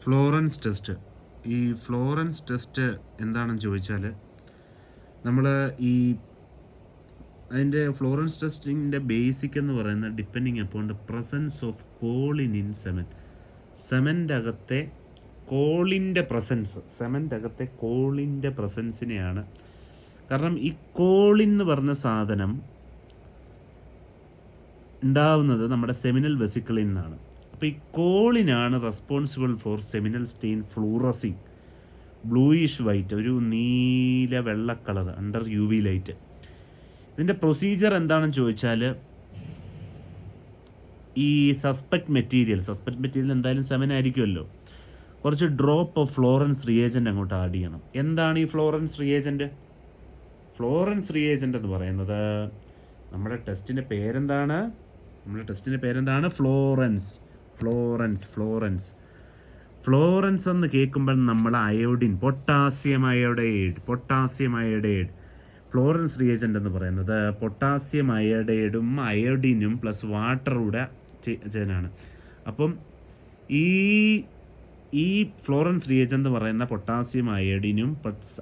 Florence test. ഈ Florence test എന്താണെന്ന് ചോദിച്ചാൽ നമ്മൾ ഈ അതിൻ്റെ ഫ്ലോറൻസ് ടെസ്റ്റിങ്ങിൻ്റെ ബേസിക് എന്ന് പറയുന്നത് depending upon the presence of choline in സെമൻ്റെ അകത്തെ കോളിൻ്റെ പ്രസൻസിനെയാണ്. കാരണം ഈ കോളിൻ എന്ന് പറഞ്ഞ സാധനം ഉണ്ടാവുന്നത് നമ്മുടെ സെമിനൽ വെസിക്കിളിൽ നിന്നാണ്. അപ്പോൾ ഈ കോളിനാണ് responsible for seminal stain fluorescing bluish white, ഒരു നീല വെള്ള കളർ അണ്ടർ UV ലൈറ്റ്. ഇതിൻ്റെ പ്രൊസീജിയർ എന്താണെന്ന് ചോദിച്ചാൽ ഈ സസ്പെക്ട് മെറ്റീരിയൽ എന്തായാലും സെമൻ ആയിരിക്കുമല്ലോ, കുറച്ച് ഡ്രോപ്പ് ഓഫ് ഫ്ലോറൻസ് റിയേജൻ്റ് അങ്ങോട്ട് ആഡ് ചെയ്യണം. എന്താണ് ഈ ഫ്ലോറൻസ് റിയേജൻ്റ് എന്ന് പറയുന്നത്? നമ്മുടെ ടെസ്റ്റിൻ്റെ പേരെന്താണ്? ഫ്ലോറൻസ് എന്ന് കേൾക്കുമ്പോൾ നമ്മൾ iodine, potassium iodide Florence reagent എന്ന് പറയുന്നത് പൊട്ടാസ്യം അയോഡൈഡും അയോഡിനും പ്ലസ് വാട്ടറൂടെ ചേരാനാണ്. അപ്പം ഈ ഫ്ലോറൻസ് റിയേജൻ്റ് എന്ന് പറയുന്ന പൊട്ടാസ്യം അയോഡിനും പ്ലസ്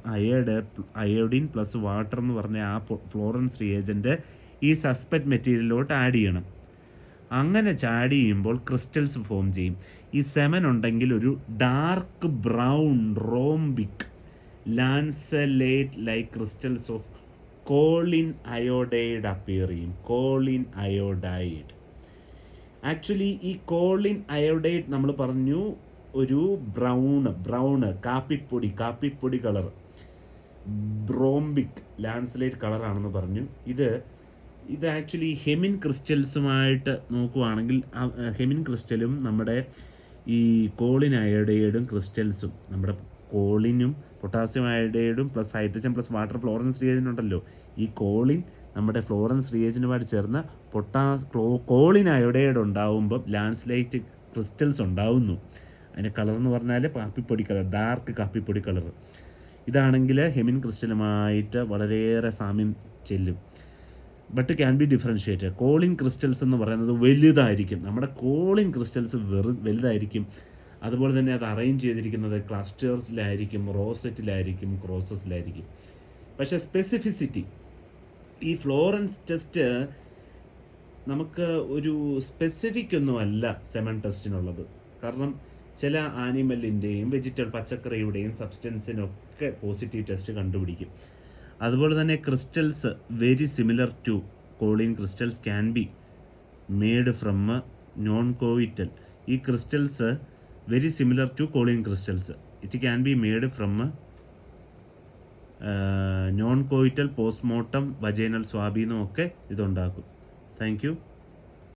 അയോഡിൻ പ്ലസ് വാട്ടർ എന്ന് പറഞ്ഞ ആ ഫ്ലോറൻസ് റിയേജൻ്റ് ഈ സസ്പെക്ട് മെറ്റീരിയലിലോട്ട് ആഡ് ചെയ്യണം. അങ്ങനെ ആഡ് ചെയ്യുമ്പോൾ ക്രിസ്റ്റൽസ് ഫോം ചെയ്യും. ഈ സെമൻ ഉണ്ടെങ്കിൽ ഒരു dark brown rhombic lanceolate like crystals of choline iodide appear ചെയ്യും. ആക്ച്വലി ഈ കോളിൻ അയോഡൈഡ് നമ്മൾ പറഞ്ഞു ഒരു ബ്രൗണ് കാപ്പിപ്പൊടി കളർ, റോംബിക് ലാൻസലേറ്റ് കളറാണെന്ന് പറഞ്ഞു. ഇത് ആക്ച്വലി ഹെമിൻ ക്രിസ്റ്റൽസുമായിട്ട് നോക്കുവാണെങ്കിൽ ഹെമിൻ ക്രിസ്റ്റലും നമ്മുടെ ഈ കോളിൻ അയോഡൈഡും ക്രിസ്റ്റൽസും, നമ്മുടെ കോളിനും പൊട്ടാസ്യം അയോഡൈഡും plus hydrogen plus water Florence reagent ഉണ്ടല്ലോ, ഈ കോളിൻ നമ്മുടെ ഫ്ലോറൻസ് റിയേജൻ്റുമായിട്ട് ചേർന്ന് കോളിൻ അയോഡൈഡ് ഉണ്ടാവുമ്പോൾ ലാൻസ്ലൈറ്റ് ക്രിസ്റ്റൽസ് ഉണ്ടാവുന്നു. അതിൻ്റെ കളർ എന്ന് പറഞ്ഞാൽ കാപ്പിപ്പൊടി കളർ, ഡാർക്ക് കാപ്പിപ്പൊടി കളർ. ഇതാണെങ്കിൽ ഹെമിൻ ക്രിസ്റ്റലുമായിട്ട് വളരെയേറെ സാമ്യം ചെല്ലും. But can be differentiated. കോളിൻ ക്രിസ്റ്റൽസ് എന്ന് പറയുന്നത് വലുതായിരിക്കും, നമ്മുടെ കോളിൻ ക്രിസ്റ്റൽസ് വലുതായിരിക്കും. അതുപോലെ തന്നെ അത് അറേഞ്ച് ചെയ്തിരിക്കുന്നത് ക്ലസ്റ്റേഴ്സിലായിരിക്കും, റോസെറ്റിലായിരിക്കും, ക്രോസസിലായിരിക്കും. പക്ഷേ സ്പെസിഫിസിറ്റി, ഈ ഫ്ലോറൻസ് ടെസ്റ്റ് നമുക്ക് ഒരു സ്പെസിഫിക് ഒന്നുമല്ല സെമൻ ടെസ്റ്റിനുള്ളത്. കാരണം ചില ആനിമലിൻ്റെയും വെജിറ്റബിൾ പച്ചക്കറിയുടെയും സബ്സ്റ്റൻസിനൊക്കെ പോസിറ്റീവ് ടെസ്റ്റ് കണ്ടുപിടിക്കും. അതുപോലെ തന്നെ crystals very similar to choline crystals can be made from non coital. ഈ crystals very similar to choline crystals, it can be made from non coital postmortem vaginal സ്വാബിന്നും ഒക്കെ ഇതുണ്ടാക്കും. Thank you.